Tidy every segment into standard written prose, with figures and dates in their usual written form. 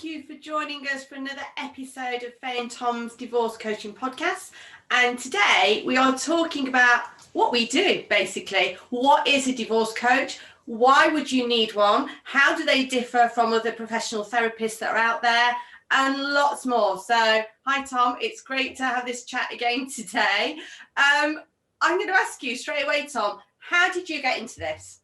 thank you for joining us for another episode of Fay and Tom's Divorce Coaching Podcast. And today we are talking about what we do, basically. What is a divorce coach? Why would you need one? How do they differ from other professional therapists that are out there? And lots more. So, hi Tom, it's great to have this chat again today. I'm going to ask you straight away, Tom, how did you get into this?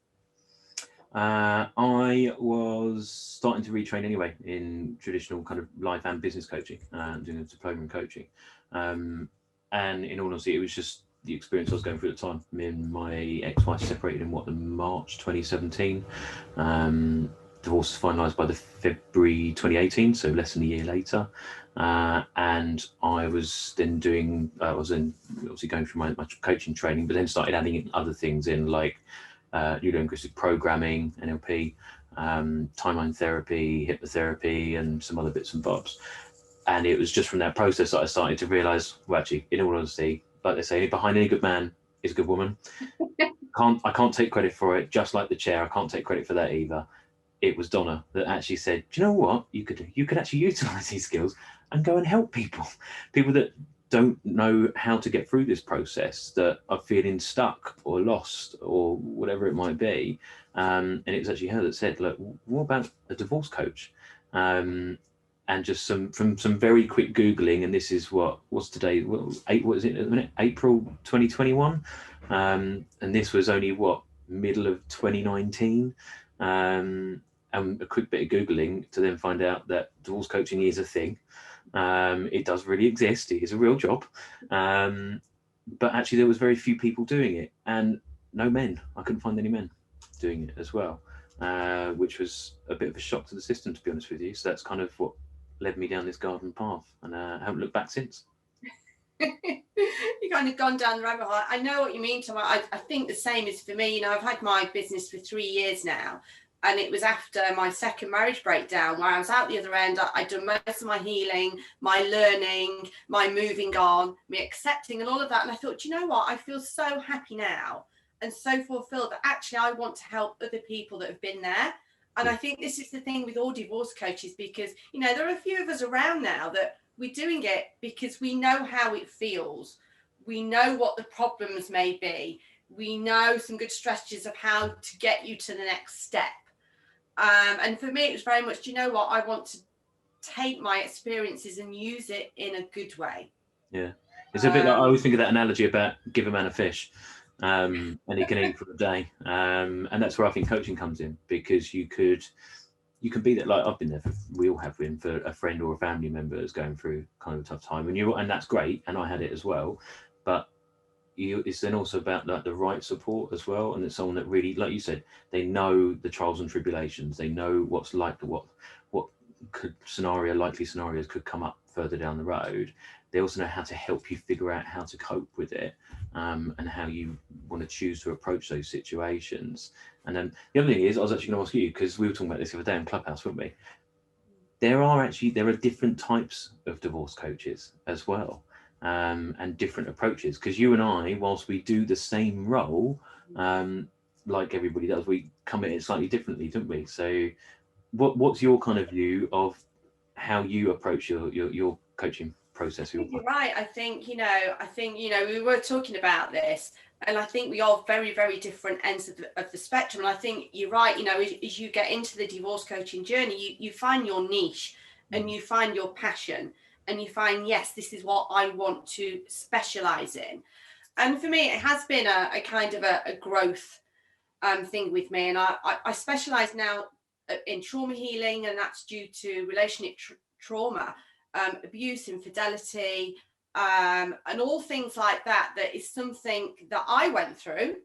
I was starting to retrain anyway in traditional kind of life and business coaching, doing a diploma in coaching. And in all honesty, it was just the experience I was going through at the time. Me and my ex-wife separated in March 2017. Divorce was finalised by the February 2018, so less than a year later. And I was then obviously going through my coaching training, but then started adding other things in, like neurolinguistic programming, NLP, timeline therapy, hypnotherapy, and some other bits and bobs. And it was just from that process that I started to realise, well, actually, in all honesty, like they say, behind any good man is a good woman. I can't take credit for it, just like the chair. I can't take credit for that either. It was Donna that actually said, do you know what you could do? You could actually utilise these skills and go and help people that don't know how to get through this process, that are feeling stuck or lost or whatever it might be. And it was actually her that said, look, what about a divorce coach? And just from some very quick Googling, and this is what's today, what is it at the minute? April 2021. And this was only middle of 2019. And a quick bit of Googling to then find out that divorce coaching is a thing. It does really exist. It is a real job. But actually there was very few people doing it, and no men. I couldn't find any men doing it as well, which was a bit of a shock to the system, to be honest with you. So that's kind of what led me down this garden path, and I haven't looked back since. You've kind of gone down the rabbit hole. I know what you mean, Tom. I think the same is for me. I've had my business for 3 years now, and it was after my second marriage breakdown where I was out the other end. I'd done most of my healing, my learning, my moving on, me accepting and all of that. And I thought, you know what? I feel so happy now and so fulfilled that actually I want to help other people that have been there. And I think this is the thing with all divorce coaches, because, there are a few of us around now that we're doing it because we know how it feels. We know what the problems may be. We know some good strategies of how to get you to the next step. And for me, it was very much, I want to take my experiences and use it in a good way. Yeah. It's a bit like, I always think of that analogy about give a man a fish, and he can eat for a day. And that's where I think coaching comes in, because you can be that, like I've been there we all have been, for a friend or a family member that's going through kind of a tough time, and that's great, and I had it as well. But it's then also about like the right support as well, and it's someone that really, like you said, they know the trials and tribulations, they know what's like, what likely scenarios could come up further down the road. They also know how to help you figure out how to cope with it, and how you want to choose to approach those situations. And then the other thing is, I was actually going to ask you, because we were talking about this the other day in Clubhouse, weren't we? There are different types of divorce coaches as well. And different approaches, because you and I, whilst we do the same role, like everybody does, we come at it slightly differently, don't we? So what's your kind of view of how you approach your coaching process? You're right. I think we were talking about this, and I think we are very, very different ends of the spectrum. And I think you're right. As you get into the divorce coaching journey, you find your niche and you find your passion. And you find, yes, this is what I want to specialise in. And for me, it has been a kind of a growth thing with me. And I specialise now in trauma healing, and that's due to relationship trauma, abuse, infidelity, and all things like that. That is something that I went through,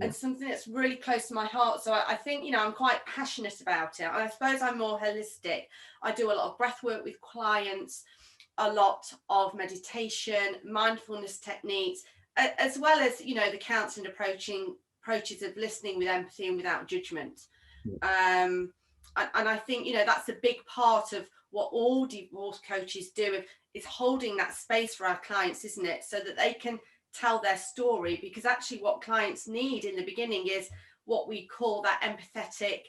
and something that's really close to my heart. So I think, I'm quite passionate about it. And I suppose I'm more holistic. I do a lot of breath work with clients, a lot of meditation, mindfulness techniques, as well as, the counselling approaches of listening with empathy and without judgment. And I think, that's a big part of what all divorce coaches do, is holding that space for our clients, isn't it? So that they can tell their story, because actually what clients need in the beginning is what we call that empathetic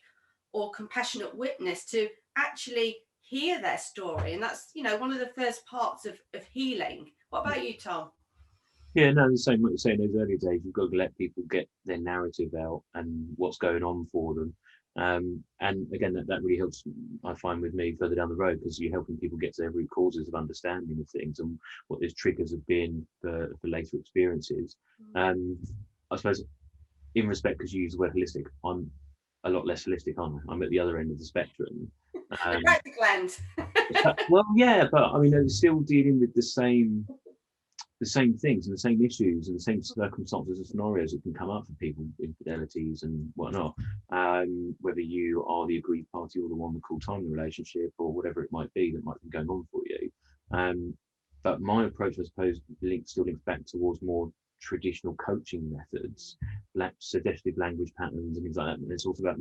or compassionate witness to actually hear their story, and that's, you know, one of the first parts of healing. What about you, Tom? Yeah, no, the same. Like you say, in those early days, you've got to let people get their narrative out and what's going on for them. And again, that really helps, I find, with me further down the road, because you're helping people get to their root causes of understanding of things and what those triggers have been for later experiences. I suppose, in respect, because you use the word holistic, I'm a lot less holistic, aren't I? I'm at the other end of the spectrum. The practical end. Well, yeah, but I mean, it's still dealing with the same things and the same issues and the same circumstances and scenarios that can come up for people, infidelities and whatnot, whether you are the aggrieved party or the one that called time the relationship or whatever it might be that might be going on for you. But my approach, I suppose, still links back towards more traditional coaching methods, like suggestive language patterns and things like that. And it's also about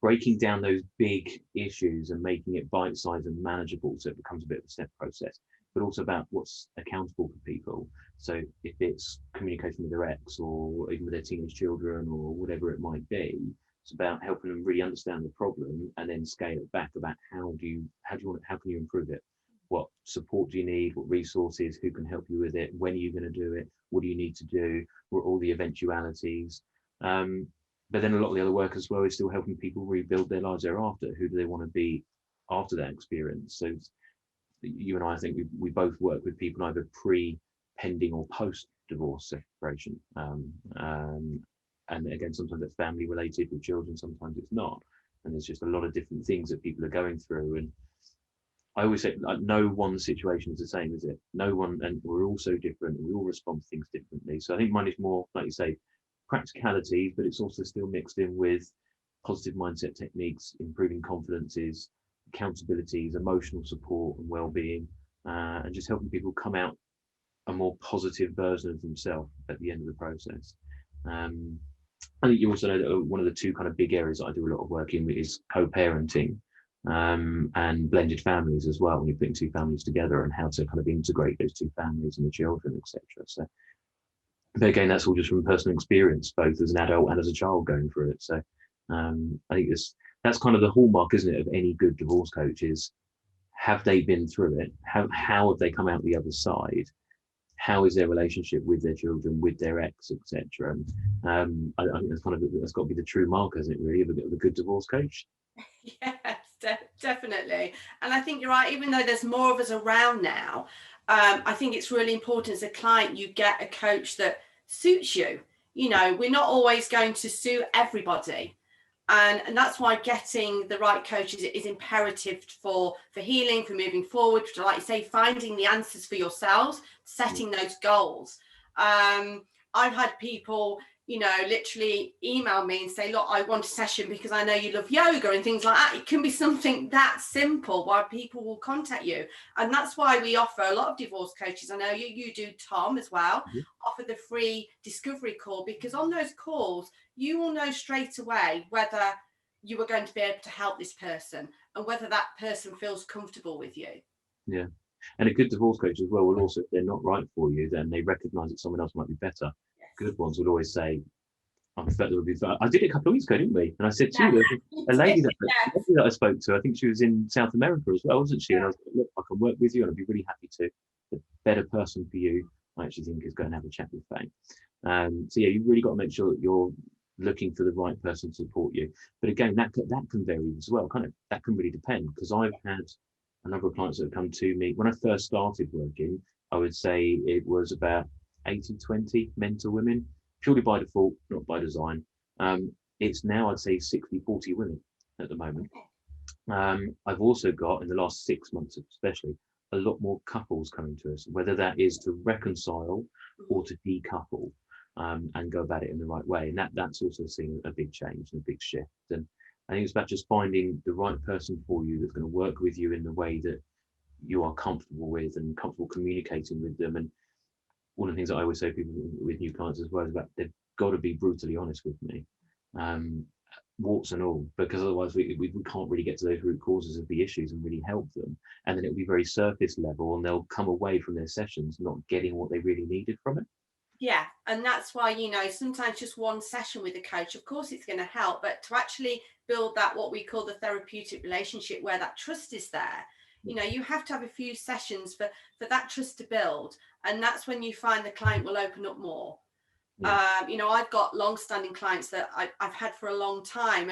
breaking down those big issues and making it bite-sized and manageable, so it becomes a bit of a step process, but also about what's accountable for people. So if it's communication with their ex or even with their teenage children or whatever it might be, it's about helping them really understand the problem and then scale it back about how can you improve it? What support do you need? What resources? Who can help you with it? When are you going to do it? What do you need to do? What are all the eventualities? But then a lot of the other work as well is still helping people rebuild their lives thereafter. Who do they want to be after that experience? So you and I think we both work with people either pre, pending, or post divorce separation. And again, sometimes it's family related with children, sometimes it's not. And there's just a lot of different things that people are going through. And I always say, no one situation is the same, is it? No one, and we're all so different. And we all respond to things differently. So I think mine is more, like you say, practicality, but it's also still mixed in with positive mindset techniques, improving confidences, accountabilities, emotional support and well-being, and just helping people come out a more positive version of themselves at the end of the process. I think you also know that one of the two kind of big areas that I do a lot of work in is co-parenting, and blended families as well, when you're putting two families together and how to kind of integrate those two families and the children, etc. So, but again, that's all just from personal experience, both as an adult and as a child going through it. So I think that's kind of the hallmark, isn't it, of any good divorce coach is, have they been through it? How have they come out the other side? How is their relationship with their children, with their ex, etc. And I think that's got to be the true marker, isn't it, really, of a good divorce coach? Yes, definitely. And I think you're right, even though there's more of us around now, I think it's really important as a client you get a coach that suits you. You know, we're not always going to suit everybody. And that's why getting the right coach is imperative for healing, for moving forward, for, like you say, finding the answers for yourselves, setting those goals. I've had people, you know, literally email me and say, look, I want a session because I know you love yoga and things like that. It can be something that simple why people will contact you. And that's why we offer a lot of divorce coaches. I know you do, Tom, as well, offer the free discovery call, because on those calls, you will know straight away whether you are going to be able to help this person and whether that person feels comfortable with you. Yeah. And a good divorce coach as well will also, if they're not right for you, then they recognise that someone else might be better. Yes. Good ones would always say, I did it a couple of weeks ago, didn't we? And I said to you, a lady that I spoke to, I think she was in South America as well, wasn't she? And I was like, look, I can work with you and I'd be really happy to. The better person for you, I actually think, is going to have a chat with Fay. So yeah, you've really got to make sure that you're looking for the right person to support you. But again, that can vary as well. That can really depend, because I've had a number of clients that have come to me. When I first started working, I would say it was about 80-20 men to women, purely by default, not by design. It's now, I'd say, 60-40 women at the moment. I've also got, in the last 6 months especially, a lot more couples coming to us, whether that is to reconcile or to decouple, and go about it in the right way. And that's also seeing a big change and a big shift. And I think it's about just finding the right person for you that's going to work with you in the way that you are comfortable with and comfortable communicating with them. And one of the things that I always say to people with new clients as well is about, they've got to be brutally honest with me, warts and all, because otherwise we can't really get to those root causes of the issues and really help them. And then it'll be very surface level, and they'll come away from their sessions not getting what they really needed from it. Yeah, and that's why, sometimes just one session with a coach, of course it's going to help, but to actually build that, what we call the therapeutic relationship, where that trust is there, you have to have a few sessions for that trust to build. And that's when you find the client will open up more. Yeah. I've got long-standing clients that I've had for a long time,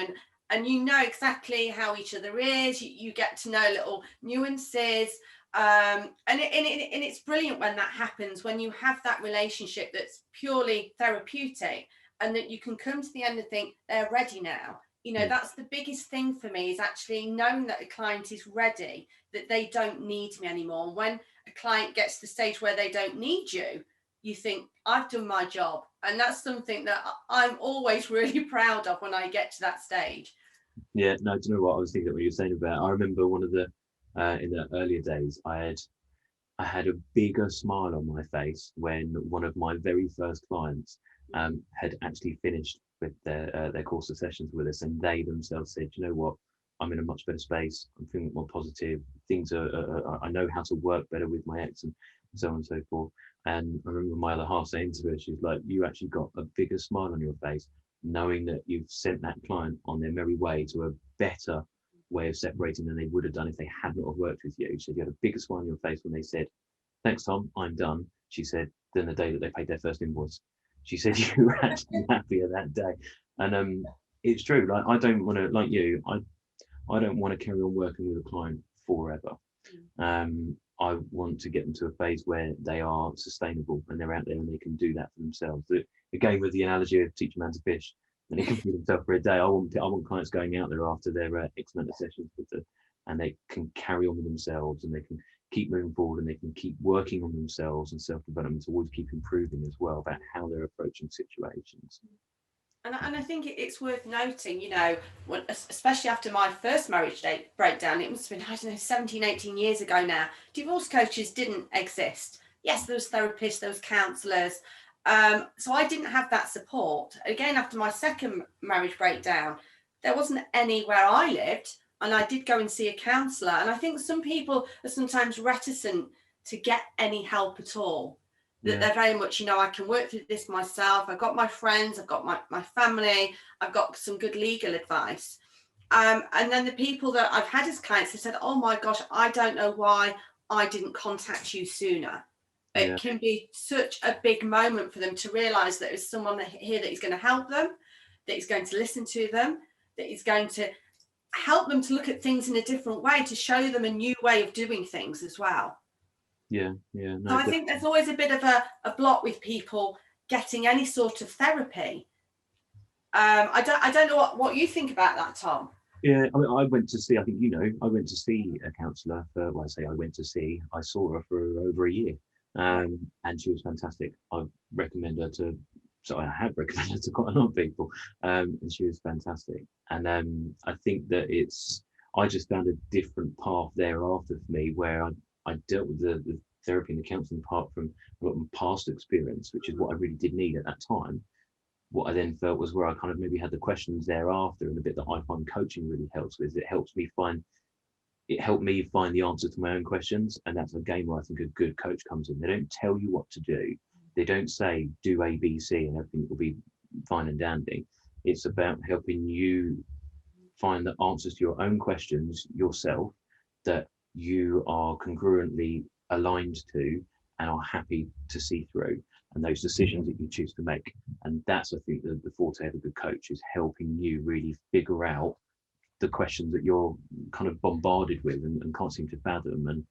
and you know exactly how each other is. You get to know little nuances, and it's brilliant when that happens, when you have that relationship that's purely therapeutic, and that you can come to the end and think they're ready now. Yeah. That's the biggest thing for me, is actually knowing that the client is ready, that they don't need me anymore. And when a client gets to the stage where they don't need you, you think, I've done my job. And that's something that I'm always really proud of when I get to that stage. Yeah, no, do you know what I was thinking, what you were saying about? I remember one of the in the earlier days, I had a bigger smile on my face when one of my very first clients had actually finished with their course of sessions with us, and they themselves said, you know what, I'm in a much better space. I'm feeling more positive. Things I know how to work better with my ex, and so on and so forth. And I remember my other half saying to her, she was like, you actually got a bigger smile on your face, knowing that you've sent that client on their merry way to a better way of separating than they would have done if they had not have worked with you. So you had a bigger smile on your face when they said, thanks, Tom, I'm done. She said, than the day that they paid their first invoice. She said, you were actually happier that day. And it's true. Like, I don't want to, like you, I don't want to carry on working with a client forever. I want to get them to a phase where they are sustainable and they're out there and they can do that for themselves. Again, with the analogy of teach a man to fish, and he can feed himself for a day. I want clients going out there after their X amount of sessions with them, and they can carry on with themselves, and they can keep moving forward, and they can keep working on themselves and self-development to always keep improving as well about how they're approaching situations. And I think it's worth noting, especially after my first marriage breakdown, it must have been, I don't know, 17, 18 years ago now, divorce coaches didn't exist. Yes, there was therapists, there was counsellors. So I didn't have that support. Again, after my second marriage breakdown, there wasn't any where I lived, and I did go and see a counsellor. And I think some people are sometimes reticent to get any help at all. That they're very much, I can work through this myself. I've got my friends, I've got my family, I've got some good legal advice. And then the people that I've had as clients have said, oh my gosh, I don't know why I didn't contact you sooner. It can be such a big moment for them to realise that there's someone here that is going to help them, that is going to listen to them, that is going to help them to look at things in a different way, to show them a new way of doing things as well. No, so I think there's always a bit of a block with people getting any sort of therapy. I don't know what you think about that, Tom. Yeah, I mean, I went to see, I think, I went to see a counsellor for, well, I saw her for over a year, and she was fantastic. I recommend her to, so I have recommended her to quite a lot of people, and she was fantastic. And I think that I just found a different path thereafter for me, where I dealt with the therapy and the counselling part from a lot of my past experience, which is what I really did need at that time. What I then felt was where I kind of maybe had the questions thereafter, and the bit that I find coaching really helps with, it helped me find the answer to my own questions. And that's a game where I think a good coach comes in. They don't tell you what to do. They don't say do A, B, C and everything will be fine and dandy. It's about helping you find the answers to your own questions yourself, that you are congruently aligned to and are happy to see through, and those decisions that you choose to make. And that's, I think, the forte of a good coach, is helping you really figure out the questions that you're kind of bombarded with and can't seem to fathom. And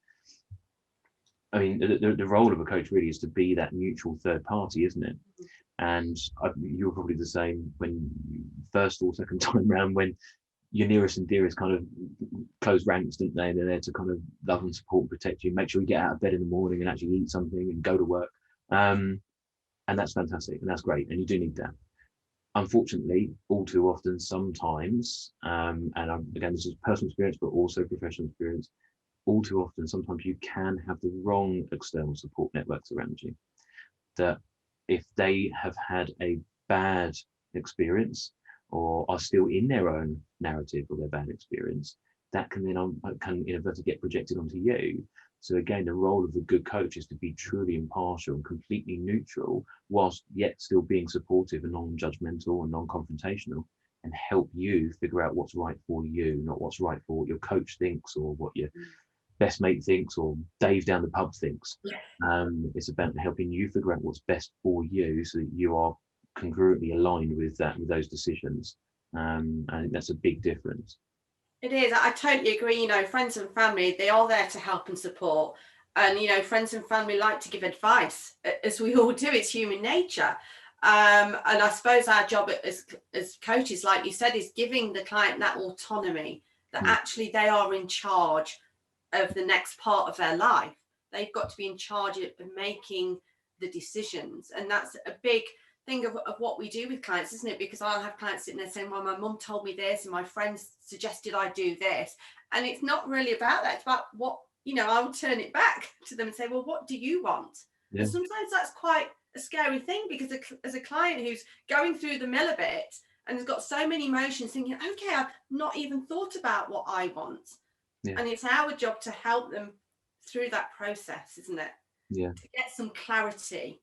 I mean, the role of a coach really is to be that neutral third party, isn't it? And you were probably the same when first or second time round, when your nearest and dearest kind of close ranks, didn't they? They're there to kind of love and support and protect you, make sure you get out of bed in the morning and actually eat something and go to work. And that's fantastic, and that's great, and you do need that. Unfortunately, all too often, sometimes, again, this is personal experience, but also professional experience, all too often, sometimes you can have the wrong external support networks around you, that if they have had a bad experience or are still in their own narrative or their bad experience, that can then inadvertently get projected onto you. So again, the role of the good coach is to be truly impartial and completely neutral, whilst yet still being supportive and non-judgmental and non-confrontational, and help you figure out what's right for you, not what's right for what your coach thinks or what your best mate thinks or Dave down the pub thinks. It's about helping you figure out what's best for you so that you are congruently aligned with those decisions. And I think that's a big difference. It is. I totally agree. You know, friends and family, they are there to help and support. And, you know, friends and family like to give advice, as we all do. It's human nature. And I suppose our job as coaches, like you said, is giving the client that autonomy, that actually they are in charge of the next part of their life. They've got to be in charge of making the decisions. And that's a big thing of what we do with clients, isn't it? Because I'll have clients sitting there saying, well, my mum told me this and my friends suggested I do this. And it's not really about that. It's about what, you know, I'll turn it back to them and say, well, what do you want? Yeah. And sometimes that's quite a scary thing, because as a client who's going through the mill a bit and has got so many emotions, thinking, okay, I've not even thought about what I want. Yeah. And it's our job to help them through that process, isn't it? Yeah. To get some clarity.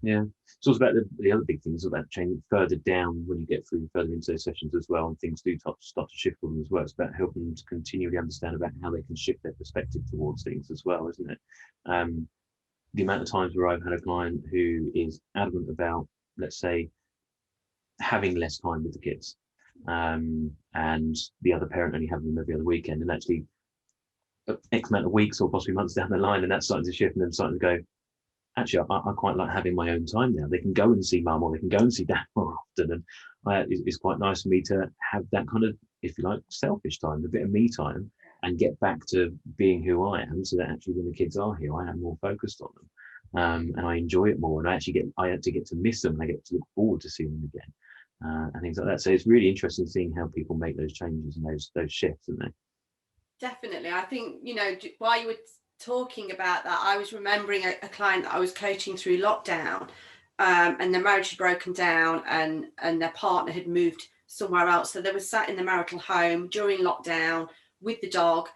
Yeah, it's also about the other big things about changing further down when you get through further into those sessions as well, and things do start to shift for them as well. It's about helping them to continually understand about how they can shift their perspective towards things as well, isn't it? The amount of times where I've had a client who is adamant about, let's say, having less time with the kids, and the other parent only having them every other weekend, and actually X amount of weeks or possibly months down the line, and that's starting to shift, and then starting to go, actually, I quite like having my own time now. They can go and see mum or they can go and see dad more often. And it's quite nice for me to have that kind of, if you like, selfish time, a bit of me time, and get back to being who I am, so that actually when the kids are here, I am more focused on them. And I enjoy it more. And I actually get to miss them. And I get to look forward to seeing them again, and things like that. So it's really interesting seeing how people make those changes and those shifts, isn't it? Definitely. I think, you know, while you were talking about that, I was remembering a client that I was coaching through lockdown, and their marriage had broken down, and their partner had moved somewhere else. So they were sat in the marital home during lockdown with the dog,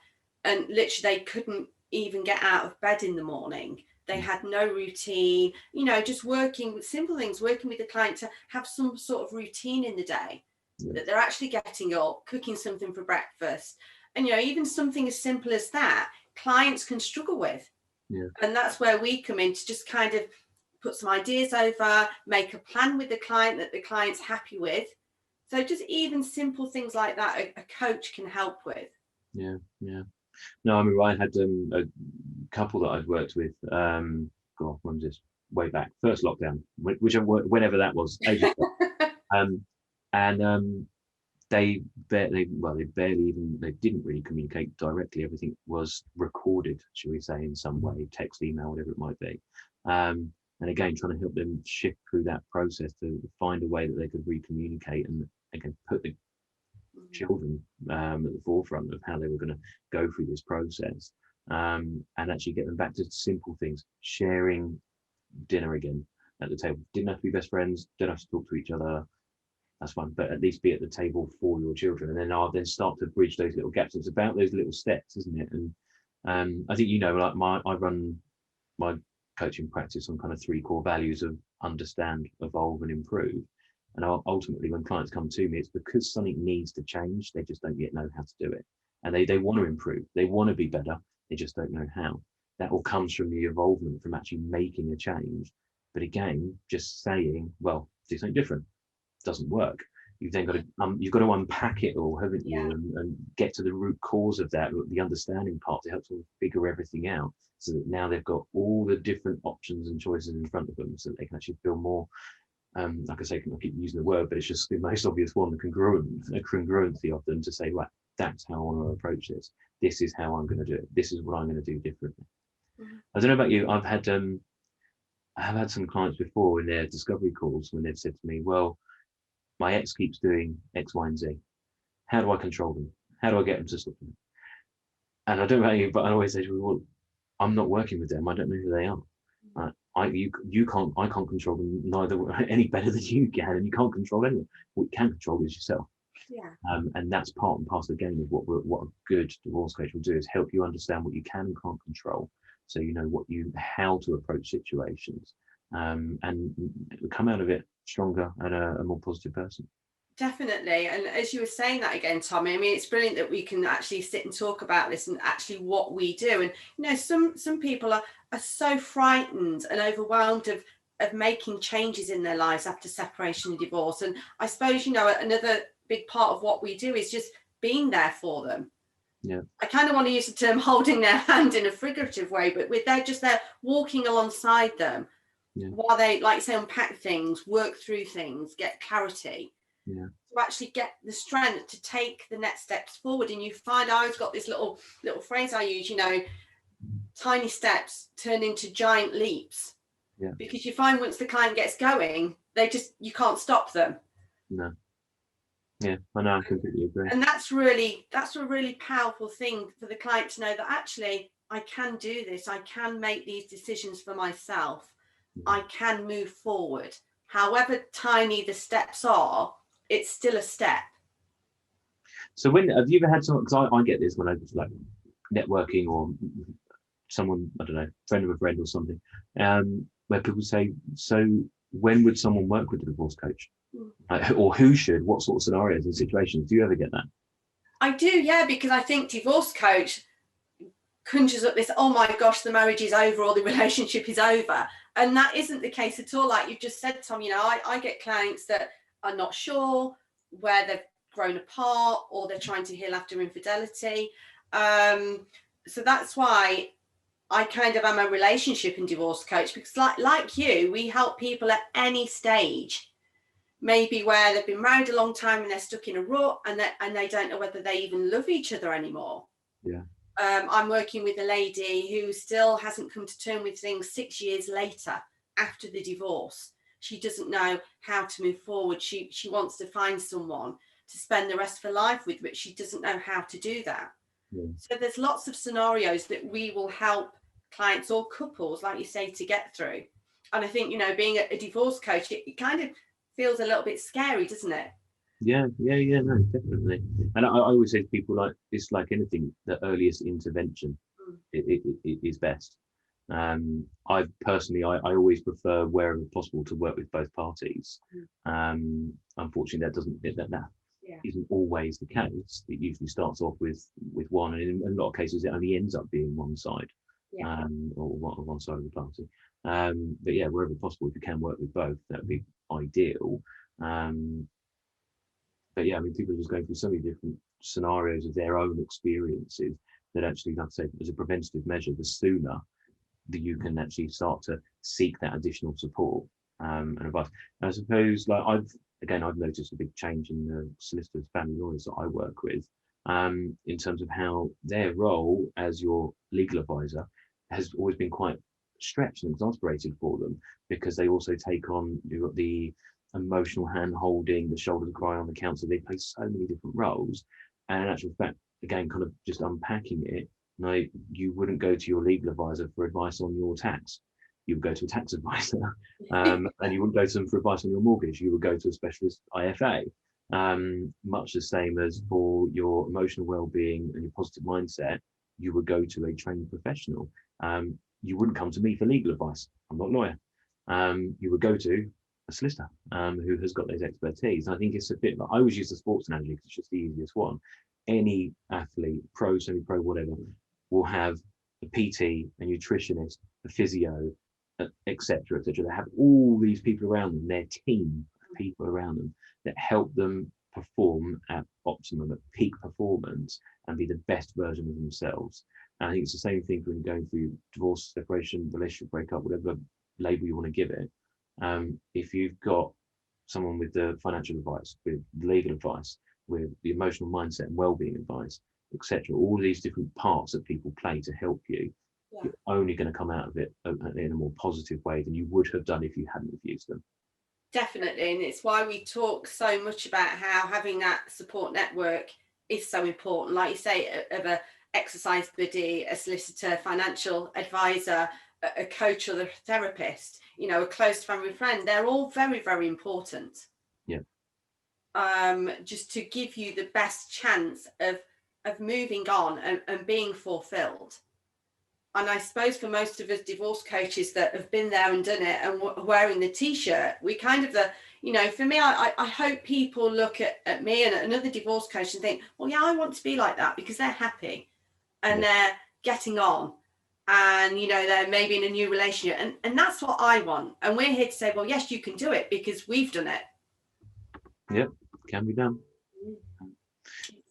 and literally they couldn't even get out of bed in the morning. They had no routine, you know, just working with simple things, working with the client to have some sort of routine in the day, that they're actually getting up, cooking something for breakfast. And, you know, even something as simple as that, clients can struggle with. Yeah. And that's where we come in, to just kind of put some ideas over, make a plan with the client that the client's happy with. So just even simple things like that, a coach can help with. Yeah, yeah. No, I mean, I had a couple that I've worked with. When was this? Way back, first lockdown, whenever that was. They didn't really communicate directly. Everything was recorded, shall we say, in some way, text, email, whatever it might be. And again, trying to help them shift through that process to find a way that they could re-communicate and again put the children at the forefront of how they were going to go through this process, and actually get them back to simple things, sharing dinner again at the table. Didn't have to be best friends, don't have to talk to each other. That's fine, but at least be at the table for your children, and then I'll then start to bridge those little gaps. It's about those little steps, isn't it? And I think, you know, like I run my coaching practice on kind of 3 core values of understand, evolve, and improve. And ultimately, when clients come to me, it's because something needs to change. They just don't yet know how to do it, and they want to improve. They want to be better. They just don't know how. That all comes from the involvement, from actually making a change. But again, just saying, well, do something different, doesn't work. You've then got to you've got to unpack it all, haven't you, and get to the root cause of that, the understanding part, to help them figure everything out, so that now they've got all the different options and choices in front of them, so that they can actually feel more, like I say, I keep using the word, but it's just the most obvious one, the congruency of them, to say, right, that's how I want to approach this. This is how I'm going to do it. This is what I'm going to do differently. I don't know about you. I have had some clients before in their discovery calls when they've said to me, well, my ex keeps doing X, Y, and Z. How do I control them? How do I get them to stop them? And I don't know about you, but I always say, well, I'm not working with them. I don't know who they are. I can't control them neither any better than you can, and you can't control anyone. What you can control is yourself. Yeah. And that's part and parcel of the game of what a good divorce coach will do, is help you understand what you can and can't control, so you know how to approach situations, and come out of it stronger and a more positive person. Definitely. And as you were saying that again, Tommy, I mean, it's brilliant that we can actually sit and talk about this and actually what we do. And, you know, some people are so frightened and overwhelmed of making changes in their lives after separation and divorce. And I suppose, you know, another big part of what we do is just being there for them. Yeah. I kind of want to use the term holding their hand in a figurative way, but they're just there walking alongside them, yeah, while they, like you say, unpack things, work through things, get clarity. Yeah. To actually get the strength to take the next steps forward. And you find, I always got this little phrase I use, you know, tiny steps turn into giant leaps. Yeah. Because you find once the client gets going, you can't stop them. No. Yeah, I know, I completely agree. And that's a really powerful thing for the client to know, that actually I can do this, I can make these decisions for myself, I can move forward. However tiny the steps are, it's still a step. So have you ever had someone, because I get this when I was like networking, or someone, I don't know, friend of a friend or something, where people say, so when would someone work with a divorce coach? Or who should, what sort of scenarios and situations? Do you ever get that? I do, yeah, because I think divorce coach conjures up this, oh my gosh, the marriage is over or the relationship is over. And that isn't the case at all. Like you've just said, Tom, you know, I get clients that are not sure where they've grown apart, or they're trying to heal after infidelity. So that's why I kind of am a relationship and divorce coach, because like you, we help people at any stage, maybe where they've been married a long time and they're stuck in a rut, and they don't know whether they even love each other anymore. Yeah. I'm working with a lady who still hasn't come to terms with things 6 years later after the divorce. She doesn't know how to move forward. She wants to find someone to spend the rest of her life with, but she doesn't know how to do that. Yeah. So there's lots of scenarios that we will help clients or couples, like you say, to get through. And I think, you know, being a divorce coach, it kind of feels a little bit scary, doesn't it? Yeah, no, definitely. And I always say to people, like, it's like anything, the earliest intervention it is best. I personally, I always prefer, wherever possible, to work with both parties. Unfortunately, that isn't always the case. It usually starts off with one, and in a lot of cases, it only ends up being one side, or one side of the party. But yeah, wherever possible, if you can work with both, that would be ideal. But yeah, I mean, people are just going through so many different scenarios of their own experiences that actually, like I say, as a preventative measure, the sooner that you can actually start to seek that additional support and advice. And I suppose, like I've noticed a big change in the solicitors, family lawyers that I work with, in terms of how their role as your legal advisor has always been quite stretched and exasperated for them, because they also take on, you've got the emotional hand holding, the shoulder to cry on the counsel. They play so many different roles, and in actual fact, again, kind of just unpacking it, like, you wouldn't go to your legal advisor for advice on your tax. You would go to a tax advisor, and you wouldn't go to them for advice on your mortgage. You would go to a specialist IFA. Much the same as for your emotional well-being and your positive mindset, you would go to a trained professional. You wouldn't come to me for legal advice. I'm not a lawyer. You would go to a solicitor who has got those expertise. And I think it's a bit like, I always use the sports analogy because it's just the easiest one. Any athlete, pro, semi-pro, whatever, will have a PT, a nutritionist, a physio, etc., etc. They have all these people around them, their team of people around them, that help them perform at optimum, at peak performance, and be the best version of themselves. And I think it's the same thing when you're going through divorce, separation, relationship breakup, whatever label you want to give it. If you've got someone with the financial advice, with legal advice, with the emotional mindset and well-being advice, etc., all these different parts that people play to help you, you're only going to come out of it in a more positive way than you would have done if you hadn't used them. Definitely, and it's why we talk so much about how having that support network is so important. Like you say, of a exercise buddy, a solicitor, financial advisor, a coach or a therapist, you know, a close family friend, they're all very, very important. Yeah. just to give you the best chance of moving on and being fulfilled. And I suppose for most of us divorce coaches that have been there and done it and wearing the t-shirt, we kind of for me, I hope people look at me and another divorce coach and think, well, yeah, I want to be like that, because they're happy and they're getting on, and they're maybe in a new relationship, and that's what I want. And we're here to say, well, yes, you can do it, because we've done it. Yep, can be done.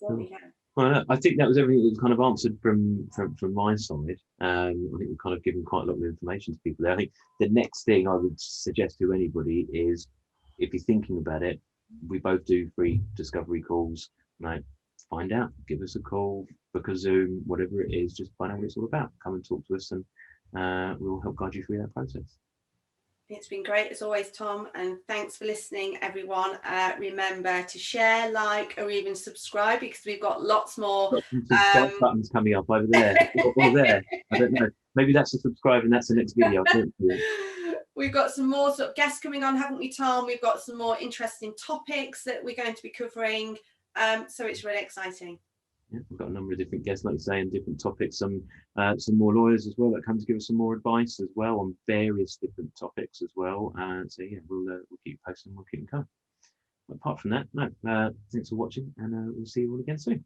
Yeah. Well, I think that was everything that was kind of answered from my side. I think we've kind of given quite a lot of information to people there. I think the next thing I would suggest to anybody is, if you're thinking about it, we both do free discovery calls. Right? Find out, give us a call, book a Zoom, whatever it is, just find out what it's all about. Come and talk to us, and we'll help guide you through that process. It's been great as always, Tom, and thanks for listening, everyone. Remember to share, like, or even subscribe, because we've got lots more subscribe buttons coming up over there or there. I don't know. Maybe that's a subscribe and that's the next video. We've got some more sort of guests coming on, haven't we, Tom? We've got some more interesting topics that we're going to be covering. So it's really exciting. Yeah, we've got a number of different guests, like you say, and different topics. Some more lawyers as well that come to give us some more advice as well on various different topics as well. So yeah, we'll keep posting, we'll keep them coming. But apart from that, no, thanks for watching, and we'll see you all again soon.